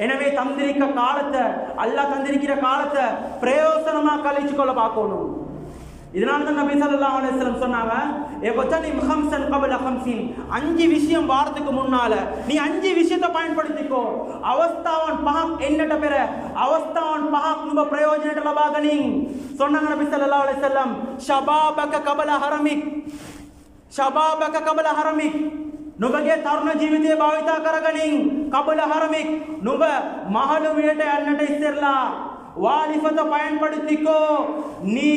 எனவே தந்திரிக்க காலத்தை, அல்லாஹ் தந்திரிக்கிற காலத்தை பிரயோசனமா கழிச்சு கொள்ள பார்க்கணும். இதனால தான் நபி ஸல்லல்லாஹு அலைஹி வஸல்லம் சொன்னாங்க, எபதனிம் ஹம்ஸன் கபல ஹம்ஸின். 5 விஷயம் வாரத்துக்கு முன்னால நீ 5 விஷயத்தை பயன்படுத்திக்கோ. அவஸ்தாவன் பஹக் என்னட்ட பெற அவஸ்தாவன் பஹக் நுப பிரயோஜனட்ட லபாகனிங். சொன்னாங்க நபி ஸல்லல்லாஹு அலைஹி வஸல்லம், ஷபாபக கபல ஹரமிக். ஷபாபக கபல ஹரமிக். නුඹගේ තරුණ ජීවිතය භාවිතා කරගනින්. කබල හරමික්. නුඹ මහලු වියට යන්නට ඉස්සෙල්ලා வாலிபத்தை பயன்படுத்திக்கோ. நீ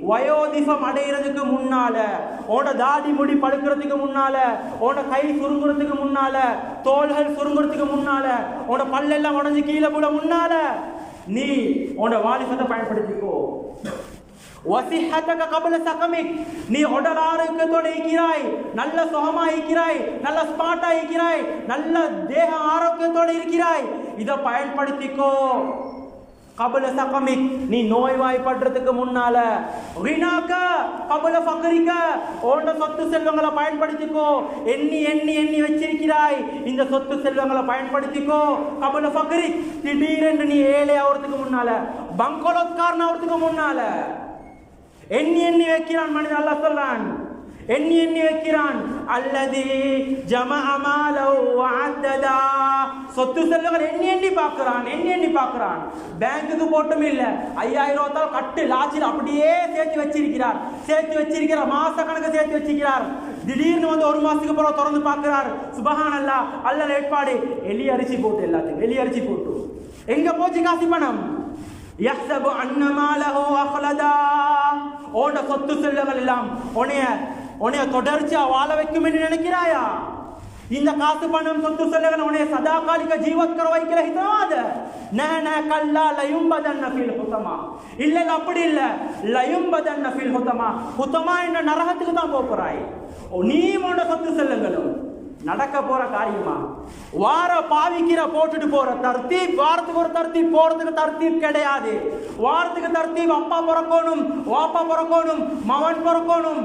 வயோதிபம் அடைகிறதுக்கு முன்னால, உன்னோட தாடி முடி பழுக்கிறதுக்கு முன்னால, உன்னோட கை சுருங்குறதுக்கு முன்னால, தோள்கள் சுருங்குறதுக்கு முன்னால, உன்னோட பல்லெல்லாம் உடஞ்சி கீழே போட முன்னால நீ உன்னோட வாலிபத்தை பயன்படுத்திக்கோ. வசிஹதக கபல சகமிக். நீ உடல் ஆரோக்கியத்தோட இருக்கிறாய், நல்ல சுகமா இருக்கிறாய், நல்ல ஸ்மார்ட்டா இருக்கிறாய், நல்ல தேக ஆரோக்கியத்தோட இருக்கிறாய், இதை பயன்படுத்திக்கோ. கபல சகமிக். நீ நோய்வாய்ப்படுறதுக்கு முன்னால. ரினாக கபல ஃபக்ரிக. உன்னோட சொத்து செல்வங்களை பயன்படுத்திக்கோ. எண்ணி எண்ணி எண்ணி வச்சிருக்கிறாய், இந்த சொத்து செல்வங்களை பயன்படுத்திக்கோ. கபல ஃபக்ரிக். திடீரென்று நீ ஏழை ஆகிறதுக்கு முன்னால, பங்கோலோத்காரன் ஆகிறதுக்கு முன்னால எண்ணி எண்ணி வைக்கிறான் மனிதன். அல்லாஹ் சொல்றான், எண்ணி எண்ணி வைக்கிறான். அல்லதி ஜமஅ மாலஹு வஅத்ததா. சொத்து செல்வங்கள் எண்ணி எண்ணி பார்க்கிறான், எண்ணி எண்ணி பார்க்கிறான். பேங்க்குக்கு போட்டும் இல்ல, 5000 ரூபாய் கட்டு லாட்சியில் அப்படியே சேர்த்து வச்சிருக்கிறார், சேர்த்து வச்சிருக்கிறார், மாச கணக்கு சேர்த்து வச்சிருக்கிறார். திடீர்னு வந்து 1 மாசத்துக்கு பிறகு திறந்து பார்க்கிறார், சுபஹானல்லாஹ், அல்லாஹ் ஏற்பாடு, எலி அரிசி போட்டு, எல்லாத்தையும் எலி அரிசி போட்டு. எங்க போச்சு காசு பணம்? யஹ்சபு அன்ன மாலஹு அஹ்லதா. ஓட சொத்து செல்வங்கள் எல்லாம் உன்னைய தொடர்ச்சியா வாழ வைக்கும் என்று நினைக்கிறாயா? இந்த காசு பணம் சொத்து செல்வங்கள் உன்னைய சதாகாலிக ஜீவத்கர வைக்கிற ஹிதாத நஹன கல்லா லயும்பதன்ன ஃபில் ஹுதமா. இல்ல அப்படி இல்ல, லயும்பதன்ன ஃபில் ஹுதமா. ஹுதமா என்ற நரகத்துக்கு தான் போறாய். நீ உன்னோட சொத்து செல்வங்களும் நடக்க போற காரியமா? வார பாவிக்கிற போட்டுட்டு போற தர்த்தீப், வாரத்துக்கு ஒரு தர்த்தீப், போறதுக்கு தர்த்தீப் கிடையாது. வாரத்துக்கு தர்த்தீப், அப்பா பிறக்கணும், வாப்பா பிறக்கணும், மகன் பிறக்கணும்,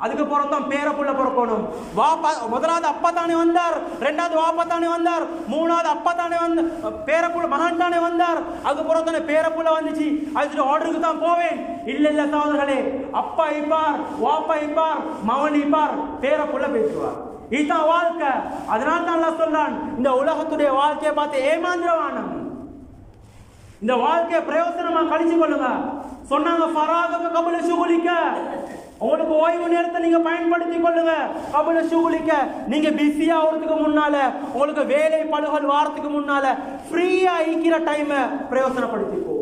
அதுக்கு பிறந்தோம் பேரப்புள்ள பிறக்கணும். வாப்பா முதலாவது அப்பா தானே வந்தார், 2வது வாப்பா தானே வந்தார், 3வது அப்பா தானே வந்து பேரப்புள்ள மகன் தானே வந்தார், அதுக்கு பிறந்தானே பேரப்புள்ள வந்துச்சு. அதுக்கு ஆர்டருக்கு தான் போவேன். இல்ல இல்ல சகோதரர்களே, அப்பா இப்பார், வாப்பா இப்பார், மகன் இப்பார், பேரப்புள்ள பேசுவார். இதுதான் வாழ்க்கை. அதனால தான் அல்லாஹ் சொல்றான், இந்த உலகத்துடைய வாழ்க்கையை பார்த்து ஏமாந்திரவானம், இந்த வாழ்க்கையை பிரயோசனமா கழிச்சு கொள்ளுங்க. சொன்னாங்க, ஃபராக கபல சுகுலிக்க. உங்களுக்கு ஓய்வு நேரத்தை நீங்க பயன்படுத்தி கொள்ளுங்க. கபல சுகுலிக்க. நீங்க பிஸியா ஆகிறதுக்கு முன்னால, உங்களுக்கு வேலை பழுகள் வாரத்துக்கு முன்னால ஃப்ரீயா இருக்கிற டைமை பிரயோசனப்படுத்திக்கோ.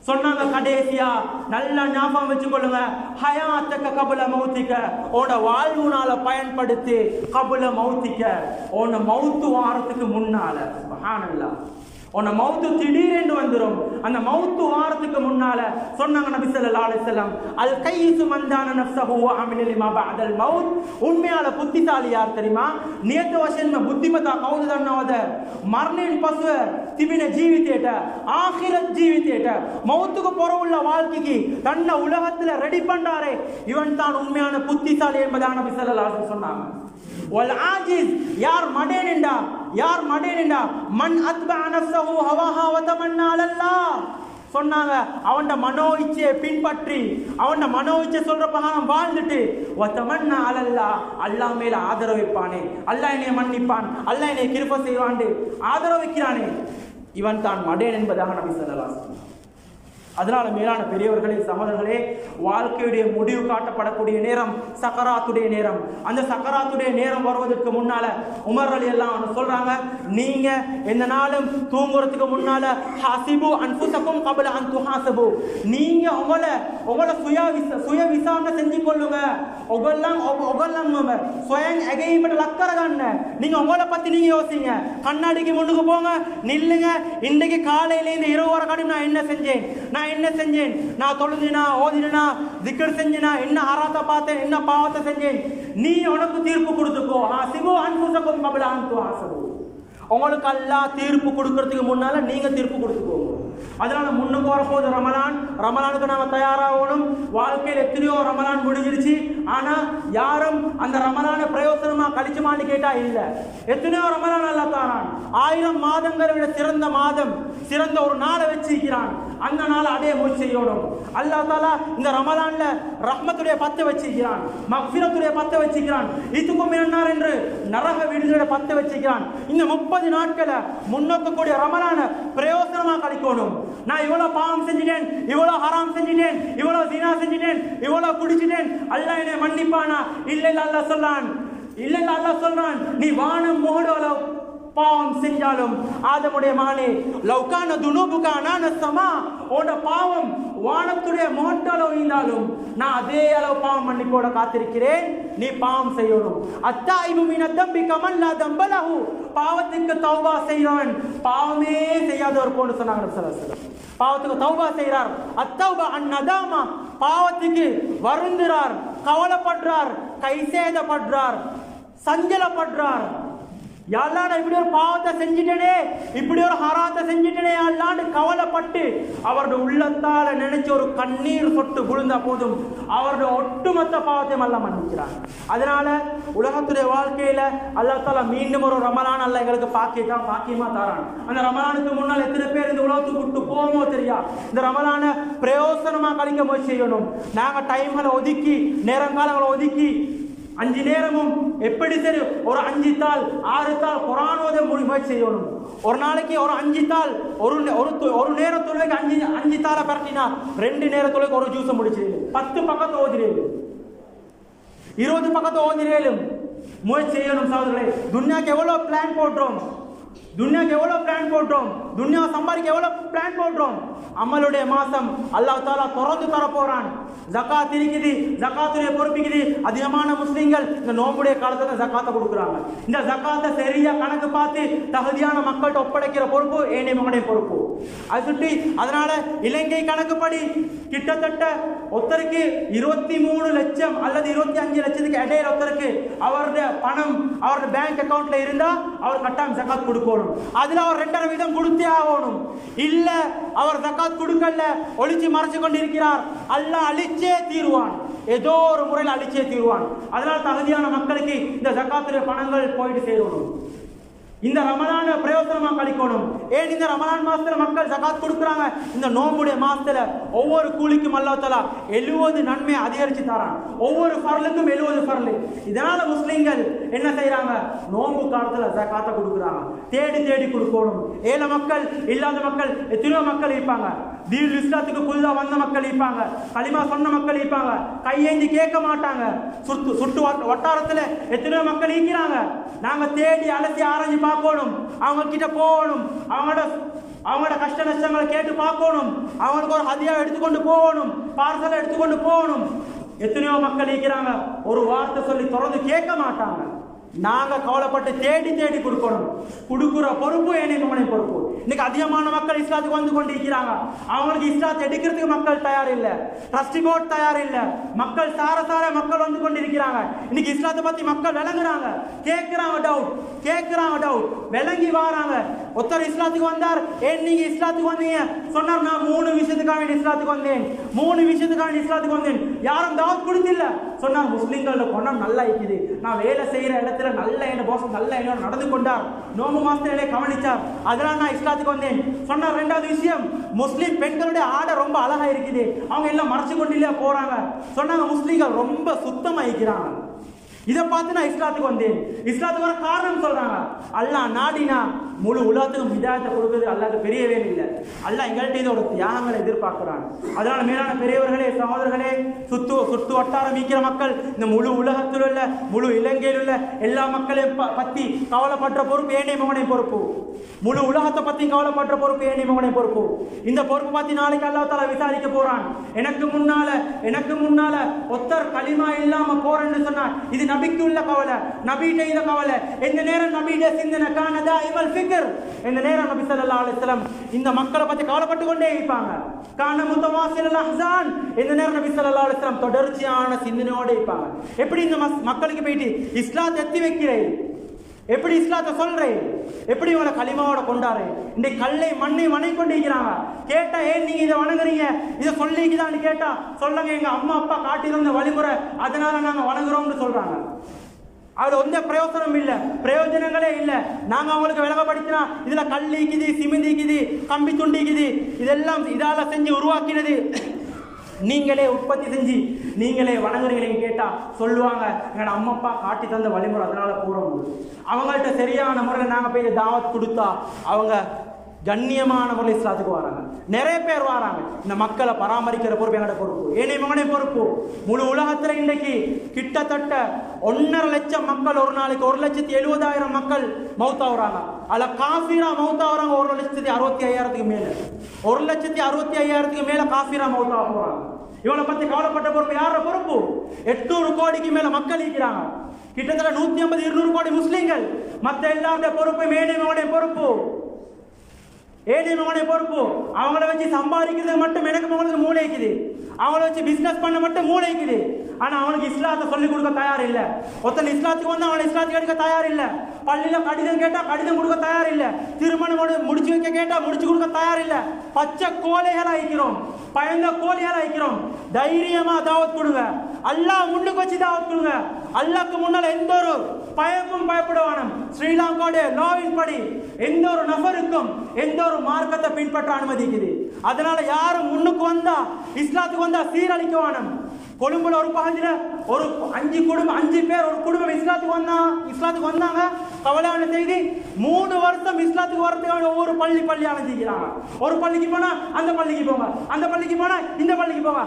சொன்னாங்க கடைசியா நல்லா ஞாபகம் வச்சுக்கொள்ளுங்க, ஹயாத்தக்க கபல மௌத்திக்க. உன்னோட வாழ்வுனால பயன்படுத்தி கபல மௌத்திக்க. உன்னை மௌத்து வாரத்துக்கு முன்னால, சுப்ஹானல்லாஹ், உன்னை மௌத்து திடீரென்று வந்துடும். அந்த மௌத்து வாரத்துக்கு முன்னால சொன்னாங்க நபி ஸல்லல்லாஹு அலைஹி வஸல்லம், அல் கையிசு மன்தான நஃப்ஸஹு வ அமில லிமா பஅதல் மௌத். உண்மையால புத்திசாலி யார் தெரியுமா? නියත වශයෙන්ම බුද්ධිමතා කවුද දන්නවද? මරණයෙන් පසුව තිබෙන ජීවිතයට, ආඛිරත් ජීවිතයට, மௌத்துக்கு புறவுள்ள வாழ்க்கைக்கு தன்னை உலகத்துல ரெடி பண்றாரே, இவன் தான் உண்மையான புத்திசாலி என்பதாக நபி ஸல்லல்லாஹு அலைஹி வஸல்லம் சொன்னாங்க. வல் ஆஜிஸ், யார் மடேனண்டா, யார் மடேனண்டா, மன் அத்பஅ நஃப்ஸஹு ஹவாஹா வ தமன்னா அலல்லாஹ். சொன்னாங்க, அவன் மனோ இச்சையை பின்பற்றி அவன் மனோ இச்சை சொல்ற பிரகாரம் வாழ்ந்துட்டு ஒத்தமன்னா அலல்லா அல்லாஹ் மேல ஆதரவு வைப்பானே, அல்லாஹ் என்னை மன்னிப்பான், அல்லாஹ் என்னை கிருபை செய்வான் ஆதரவு வைக்கிறானே, இவன் தான் மடேன் என்பதாக நபி ஸல்லல்லாஹு அலைஹி வஸல்லம். அதனால மேலான பெரியவர்களே, சகோதரர்களே, வாழ்க்கையுடைய முடிவு காட்டப்படக்கூடிய நேரம் சக்கராத்துடைய நேரம். அந்த சக்கராத்துடைய நேரம் வருவதற்கு முன்னால உமர் ரலியல்லாஹு அன்ஹு சொல்றாங்க, நீங்க எந்த நாளும் தூங்குறதுக்கு முன்னால ஹாசிபு அன்ஃபுஸகும் கப்ல அன் துஹாசபு, நீங்க உங்களை சுய விசாரணை செஞ்சு கொள்ளுங்க. சுயம் எகைப்பட்ட லக்கரகண்ண நீங்க உங்களை பத்தி நீங்க யோசிங்க. கண்ணாடிக்கு முன்னுக்கு போங்க, நில்லுங்க. இன்றைக்கு காலையில இருந்து இரவு வரை கடும் நான் என்ன செஞ்சேன், நான் தொழுதினா, ஓதினா, திக்ர் செஞ்சேனா, என்ன ஹராத்தை பார்த்தேன், என்ன பாவத்தை செஞ்சேன், நீ உனக்கு தீர்ப்பு கொடுத்துக்கோ. ஹாசிபு அன்ஃபுஸகும் கப்ல அன் துஹாசபு, உங்களுக்கு அல்லாஹ் தீர்ப்பு கொடுக்கறதுக்கு முன்னால நீங்க தீர்ப்பு கொடுத்துக்கோங்க. அதனால முன்னுக்கு வரப்போது ரமலானுக்கு நாம தயாராகணும். வாழ்க்கையில் எத்தனையோ ரமலான் முடிஞ்சிருச்சு, ஆனா யாரும் அந்த ரமலான பிரயோசனமா கழிச்சுமான்னு கேட்டா இல்ல. எத்தனையோ ரமலான் அல்லாஹ் தாரான். 1000 மாதங்களை விட சிறந்த மாதம், சிறந்த ஒரு நாளை வச்சிருக்கிறான். அந்த நாளை அடைய முயற்சி செய்யணும். அல்லாஹ் தாலா இந்த ரமலான்ல ரஹ்மத்துடைய 10 வச்சிருக்கிறான், மக்ஃபிரத்துடைய 10 வச்சிருக்கிறான், இதுக்கும் என்னார் என்று நரக விடுதலை 10 வச்சிருக்கிறான். இந்த 30 நாட்களை முன்னோக்கக்கூடிய ரமலான பிரயோசனமா கழிக்கணும். நான் இவ்வளவு பாவம் செஞ்சிட்டேன், இவ்வளவு ஹராம் செஞ்சிட்டேன், இவ்வளவு ஜினா செஞ்சிட்டேன், இவ்வளவு குடிச்சிட்டேன், அல்லாஹ் என்னை மன்னிப்பானா? இல்ல அல்லாஹ் சொல்றான், நீ வானம் மோடு அளவு பாவம் செஞ்சாலும் ஆதமுடைய மகனே, லௌகான துனூபுகான சமா, உன்னோட பாவம் வானத்துடைய மோட்டளவு இருந்தாலும் நான் அதே அளவு பாவம் மன்னிப்போட காத்திருக்கிறேன். நீ பாவம் செய்யணும். அத்தாயிபு மின தம்பி கமல்லா தம்பலஹு, பாவத்துக்கு தௌபா செய்றவன் பாவமே செய்யாதவர் போன்னு சொன்னாங்க நபி ஸல்லல்லாஹு அலைஹி வஸல்லம். பாவத்துக்கு தௌபா செய்றார், அத்தௌபா அந்நதாமா, பாவத்துக்கு வருந்துறார், கவலைப்படுறார், கைசேதப்படுறார், சஞ்சலப்படுறார். யாழ்லான இப்படி ஒரு பாவத்தை செஞ்சிட்டனே, இப்படி ஒரு ஹராத்தை செஞ்சிட்டனே யாழ்லான்னு கவலைப்பட்டு அவருடைய உள்ளத்தால நினைச்சு ஒரு கண்ணீர் சொட்டு விழுந்தா போதும், அவருடைய ஒட்டுமொத்த பாவத்தையும் அல்லாஹ் மன்னிக்கிறான். அதனால உலகத்துடைய வாழ்க்கையில அல்லாஹ் தாலா மீண்டும் ஒரு ரமலான் அல்லாஹ் எங்களுக்கு பாக்கியமா தாரான். அந்த ரமலானுக்கு முன்னால் எத்தனை பேர் இந்த உலகத்துக்கு விட்டு போவோமோ தெரியா. இந்த ரமலான பிரயோசனமா கழிக்க முயற்சி செய்யணும். நாங்க டைம்களை ஒதுக்கி, நேரங்காலங்களை ஒதுக்கி 5 நேரமும் எப்படி சரி ஒரு 5 தாள் 6 தாள் குர்ஆனோத முயற்சி செய்யணும். ஒரு நாளைக்கு ஒரு 5 தாள், ஒரு நேர தொழுகைக்கு 5 தாளை பரட்டினா 2 நேர தொழுகைக்கு ஒரு ஜூஸை முடிச்சிரு, 10 பக்கத்து ஓதிரேலும், 20 பக்கத்து ஓதிரேலும் முயற்சி செய்யணும். சகோதரர்களே, துன்யாக்கு எவ்வளவு பிளான் போடுறோம், துன்யா சம்பாதிக்க எவ்வளவு பிளான் போடுறோம். அமலுடைய மாசம் அல்லாஹ் தாலா திறந்து தர போறான். ஜகாத் இருக்குது, ஜகாத்துடைய பொறுப்புக்குது. அதிகமான முஸ்லிம்கள் இந்த நோம்புடைய காலத்துல ஜகாத்தை கொடுக்குறாங்க. இந்த ஜகாத்தை சரியா கணக்கு பார்த்து தகுதியான மக்கள்கிட்ட ஒப்படைக்கிற பொறுப்பு ஏனைய மகனுடைய பொறுப்பு. அது சுட்டி அதனால இலங்கை கணக்குப்படி கிட்டத்தட்ட ஒருத்தருக்கு 23 லட்சம் அல்லது 25 லட்சத்துக்கு இடையில ஒருத்தருக்கு அவருடைய பணம் அவருடைய பேங்க் அக்கௌண்ட்ல இருந்தா அவர் கட்டாயம் ஜகாத் கொடுக்கணும். அதுல அவர் 2.5% கொடுத்தே ஆகணும். இல்ல அவர் ஜகாத் கொடுக்கல, ஒளிச்சு மறைச்சு கொண்டிருக்கிறார், அல்லாஹ் அழிச்சே தீருவான், ஏதோ ஒரு முறையில் அழிச்சே தீருவான். அதனால தகுதியான மக்களுக்கு இந்த ஜகாத்துடைய பணங்கள் போயிட்டு சேரணும். இந்த ரமலான பிரயோசனமா கழிக்கணும். ஏன் இந்த ரமலான் மாசத்துல மக்கள் ஜகாத் கொடுக்குறாங்க? இந்த நோம்புடைய மாசத்துல ஒவ்வொரு கூலிக்கும் அல்லாஹ் தஆலா 70 நன்மை அதிகரிச்சு தரான். ஒவ்வொரு ஃபர்லுக்கும் 70 ஃபர்லு. இதனால முஸ்லிம்கள் என்ன செய்யறாங்க? நோம்பு காலத்துல ஜகாத்தை கொடுக்குறாங்க. தேடி கொடுக்கணும். ஏழை மக்கள், இல்லாத மக்கள், எத்தனையோ மக்கள் இருப்பாங்க. தீன் இஸ்லாத்துக்கு புதிதா வந்த மக்கள் இருப்பாங்க, களிமா சொன்ன மக்கள் இருப்பாங்க, கையேந்தி கேட்க மாட்டாங்க. சுட்டு வட்டாரத்துல எத்தனையோ மக்கள் இருக்கிறாங்க. நாங்க தேடி அலசி ஆராய்ச்சி பார்க்கணும், அவங்க கிட்ட போகணும், அவங்களோட கஷ்ட நஷ்டங்களை கேட்டு பார்க்கணும், அவங்களுக்கு ஒரு ஹதியா எடுத்துக்கொண்டு போகணும், பார்சலை எடுத்துக்கொண்டு போகணும். எத்தனையோ மக்கள் இருக்கிறாங்க, ஒரு வார்த்தை சொல்லி தொடர்ந்து கேட்க மாட்டாங்க. நாங்க கவலைப்பட்டு தேடி கொடுக்கணும். கொடுக்குற பொறுப்பு என்னை பொறுப்பு. இன்னைக்கு அதிகமான மக்கள் இஸ்லாத்துக்கு வந்து கொண்டு இருக்கிறாங்க. அவங்களுக்கு இஸ்லாத்தை எடுக்கிறதுக்கு மக்கள் தயார் இல்ல, ட்ரஸ்டி போர்ட் தயார் இல்ல. மக்கள் சார மக்கள் வந்து கொண்டு இருக்கிறாங்க. இன்னைக்கு இஸ்லாத்தை பத்தி மக்கள் விளங்குறாங்க, கேட்கிறாங்க டவுட் விளங்கி வராங்க. ஒருத்தர் இஸ்லாத்துக்கு வந்தார், ஏன் நீங்க இஸ்லாத்துக்கு வந்தீங்க? சொன்னார், நான் 3 விஷயத்துக்காக இஸ்லாத்துக்கு வந்தேன். யாரும் தாவத் கொடுத்தில்ல. சொன்னார், முஸ்லிம்களோட குணம் நல்லா இருக்குது, நான் வேலை செய்யற இடத்துல இடத்துல நல்ல என்ன போஸ் நல்ல என்னோட நடந்து கொண்டார், நோம்பு மாசத்திலே கவனிச்சார், அதனால நான் இஸ்லாத்துக்கு வந்தேன் சொன்னார். ரெண்டாவது விஷயம், முஸ்லீம் பெண்களுடைய ஆடை ரொம்ப அழகா இருக்குது, அவங்க எல்லாம் மறைச்சு கொண்டு இல்லையா போறாங்க சொன்னாங்க. முஸ்லீம்கள் ரொம்ப சுத்தமா இருக்கிறாங்க, இதை பார்த்து நான் இஸ்லாத்துக்கு வந்தேன். இஸ்லாத்துக்கு வர காரணம் சொல்றாங்க, அல்லாஹ் நாடினா முழு உலகத்துக்கும் ஹிதாயத்தை கொடுக்குறது அல்லாஹ்க்கு பெரிய வேலை இல்லை. அல்லாஹ் எங்கள்கிட்ட இதோட தியாகங்களை எதிர்பார்க்கிறான். அதனால மேலான பெரியவர்களே, சகோதரர்களே, சுற்று வட்டாரம் மீக்கிற மக்கள், இந்த முழு உலகத்தில் உள்ள முழு இலங்கையில் உள்ள எல்லா மக்களையும் பத்தி கவலைப்படுற பொறுப்பு ஏனைய மகனை பொறுப்பு. முழு உலகத்தை பத்தி கவலைப்படுற பொறுப்பு ஏனைய மகனை பொறுப்பு. இந்த பொறுப்பு பத்தி நாளைக்கு அல்லாஹ் தஆலா விசாரிக்க போறான். எனக்கு முன்னால ஒத்தர் களிமா இல்லாம போறேன்னு சொன்னார், இது நபிக்கு உள்ள கவலை, நபியிட்ட இந்த கவலை. இந்த நேரம் நபியிட சிந்தனை காணதா இவள் ஃபிக்ர், இந்த நேரம் நபி ஸல்லல்லாஹு அலைஹி வஸல்லம் இந்த மக்களை பத்தி கவலைப்பட்டு கொண்டே இருப்பாங்க. கான முத்தவாசில் அஹ்ஸான், இந்த நேரம் நபி ஸல்லல்லாஹு அலைஹி வஸல்லம் தொடர்ச்சியான சிந்தனையோட இருப்பாங்க. எப்படி இந்த மக்களுக்கு போயிட்டு இஸ்லாத்தை எத்தி வைக்கிறேன், எப்படி இஸ்லாத்தை சொல்றேன், எப்படி இவனை களிமாவோட கொண்டாரு. இந்த கல்லை மண்ணை வணங்கி கொண்டு இருக்கிறாங்க. கேட்டா ஏன் நீங்க இதை வணங்குறீங்க, இதை சொல்லிக்குதான்னு கேட்டா சொல்லுங்க, எங்க அம்மா அப்பா காட்டி தந்த வழிமுறை, அதனால நாங்க வணங்குறோம்னு சொல்றாங்க. அதுல எந்த பிரயோஜனம் இல்லை, பிரயோஜனங்களே இல்லை. நாங்க அவங்களுக்கு விளங்கப்படுத்தினா இதுல கல்லிக்குது, சிமெந்திக்குது, கம்பி துண்டிக்குது, இதெல்லாம் இதால செஞ்சு உருவாக்கினது, நீங்களே உற்பத்தி செஞ்சு நீங்களே வணங்குறீங்களேன்னு கேட்டா சொல்லுவாங்க, எங்களோட அம்மா அப்பா காட்டி தந்த வழிமுறை, அதனால போறோம். அவங்கள்ட்ட சரியான முறையில் நாங்க போய் தாவத் கொடுத்தா அவங்க கண்ணியமான முறையில் இஸ்லாத்துக்கு வராங்க. நிறைய பேர் வராங்க. இந்த மக்களை பராமரிக்கிற பொறுப்பு எங்களோட பொறுப்பு, ஏனைய மகனே பொறுப்பு. முழு உலகத்தில் இன்றைக்கு கிட்டத்தட்ட 1.5 லட்சம் மக்கள் ஒரு நாளைக்கு 1,70,000 மக்கள் மௌத்தாகிறாங்க. அதில் காஃபிரா மௌத்தாகிறாங்க 1,65,000 மேல, 1,65,000 மேல காஃபிரா மௌத்தாக போறாங்க. இவனை பத்தி கவலைப்பட்ட பொறுப்பு யாரோட பொறுப்பு? 800 கோடிக்கு மேல மக்கள் இருக்கிறாங்க, கிட்டத்தட்ட 150-200 கோடி முஸ்லீம்கள். மற்ற எல்லாருடைய பொறுப்பு ஏனைய மகனே பொறுப்பு, ஏனைய மகனே பொறுப்பு. அவங்கள வச்சு சம்பாதிக்கிறது மட்டும் எனக்கு மகனுக்கு மூளைக்குது, அவங்கள வச்சு பிசினஸ் பண்ண மட்டும் மூளைக்குது. ஆனா அவனுக்கு இஸ்லாத்தை சொல்லிக் கொடுக்க தயார் இல்லை. ஒருத்தன் இஸ்லாத்துக்கு வந்து அவனை இஸ்லாத்துக்கு எடுக்க தயார் இல்லை. பள்ளியில கடிதம் கேட்டா கடிதம் கொடுக்க தயார் இல்லை. திருமணம் முடிச்சு வைக்க கேட்டா முடிச்சு கொடுக்க தயார் இல்லை. பச்சை கோழைகளா இருக்கிறோம், பயந்த கோழிகளா இருக்கிறோம். தைரியமா தாவத் கொடுங்க, அல்லாஹ் முன்னுக்கு வச்சு தாவத் கொடுங்க. அல்லாஹ்க்கு முன்னால எந்த ஒரு பயமும் பயப்படுவானும். ஸ்ரீலங்காவுடைய லாவின் படி எந்த ஒரு நபருக்கும் எந்த ஒரு மார்க்கத்தை பின்பற்ற அனுமதிக்குது. அதனால யாரும் முன்னுக்கு வந்தா இஸ்லாத்துக்கு வந்தா சீரழிக்குவானும். கொழும்புல ஒரு பகுதியில ஒரு 5 பேர் ஒரு குடும்பம் இஸ்லாத்துக்கு வந்தாங்க. கவலையான செய்தி, 3 வருஷம் இஸ்லாத்துக்கு வரதுக்காக ஒவ்வொரு பள்ளி அழைச்சிக்கிறாங்க. ஒரு பள்ளிக்கு போனா அந்த பள்ளிக்கு போங்க, அந்த பள்ளிக்கு போனா இந்த பள்ளிக்கு போங்க.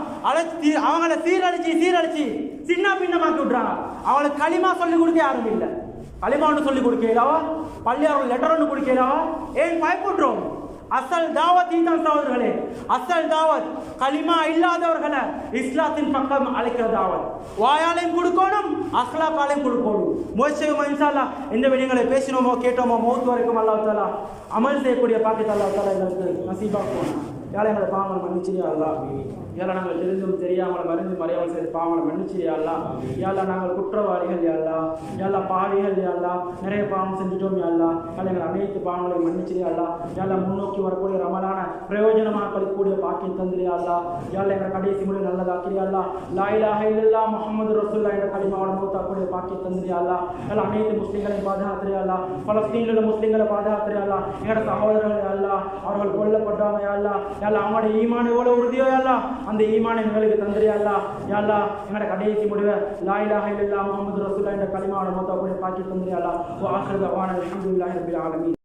அவங்கள சீரழிச்சு சின்ன பின்னமாக்கி விட்டுறாங்க. அவங்களுக்கு களிமா சொல்லி கொடுக்க யாரும் இல்லை. களிமா ஒன்று சொல்லி கொடுக்கலாவா, பள்ளியாரோட லெட்டர் ஒன்று கொடுக்கலாவா? ஏன் பயப்படுறோம்? அசல் தாவத் தான் சகோதரர்களே, அசல் தாவத் களிமா இல்லாதவர்களை இஸ்லாத்தின் பக்கம் அழைக்கிற தாவத். வாயாலையும் கொடுக்கணும், அஹ்லாக்காலையும் கொடுக்கணும். முயற்சிக்கும் இன்ஷா அல்லாஹ் எந்த விடயங்களை பேசினோமோ கேட்டோமோ மௌத் வரைக்கும் அல்லாஹ் தஆலா அமல் செய்யக்கூடிய பாக்கியத்தை அல்லாஹ் தஆலா எங்களுக்கு நசீபாக்குவான். யாரை எங்களை பாவங்களை மன்னிச்சிரியா அல்லாஹ். யாரை நாங்கள் தெரிந்தும் தெரியாமல் மருந்து மறையாமல் செய்த பாவங்களை மன்னிச்சிரியா அல்லாஹ். யாரா நாங்கள் குற்றவாளிகள் யாரா, யாரா பாவிகள் யாரா, நிறைய பாவம் செஞ்சுட்டோம் யாரா. யாரா எங்கள் அனைத்து பாவங்களை மன்னிச்சிரியா அல்லாஹ். யாரா முன்னோக்கி வரக்கூடிய ரமலான பிரயோஜனமாக கழிக்கக்கூடிய பாக்கியம் தந்திரியா அல்லாஹ். யாரா எங்களை கடைசி முறை நல்லதாக்கிறியா அல்லாஹ். லா இலாஹ இல்லல்லாஹ் முஹம்மது ரசூலுல்லாஹ் என்ற கலிமாவோட மூத்தாக்கூடிய பாக்கியம் தந்திரியா அல்லாஹ். யாரா அனைத்து முஸ்லிம்களையும் பாதுகாத்திரியா அல்லாஹ். பலஸ்தீனில் உள்ள முஸ்லிம்களை பாதுகாத்திரியா அல்லாஹ். எங்களோட சகோதரர்கள் அல்லாஹ், அவர்கள் கொல்லப்பட்டவங்க யாரா, யாரா அவங்களோட ஈமான் எவ்வளவு உறுதியோ யாரா, அந்த ஈமானை எங்களுக்கு தந்திரியா அல்லாஹ். யா அல்லாஹ் எங்களோட கடைசி முடிவை லா இலாஹ இல்லல்லாஹ் முஹம்மது ரசூலுல்லாஹ் என்ற கலிமாவோட மூத்தாக்கூடிய பாக்கியம் தந்திரியா அல்லாஹ். வ ஆகிரு தஅவானா அல்ஹம்துலில்லாஹி ரப்பில் ஆலமீன்.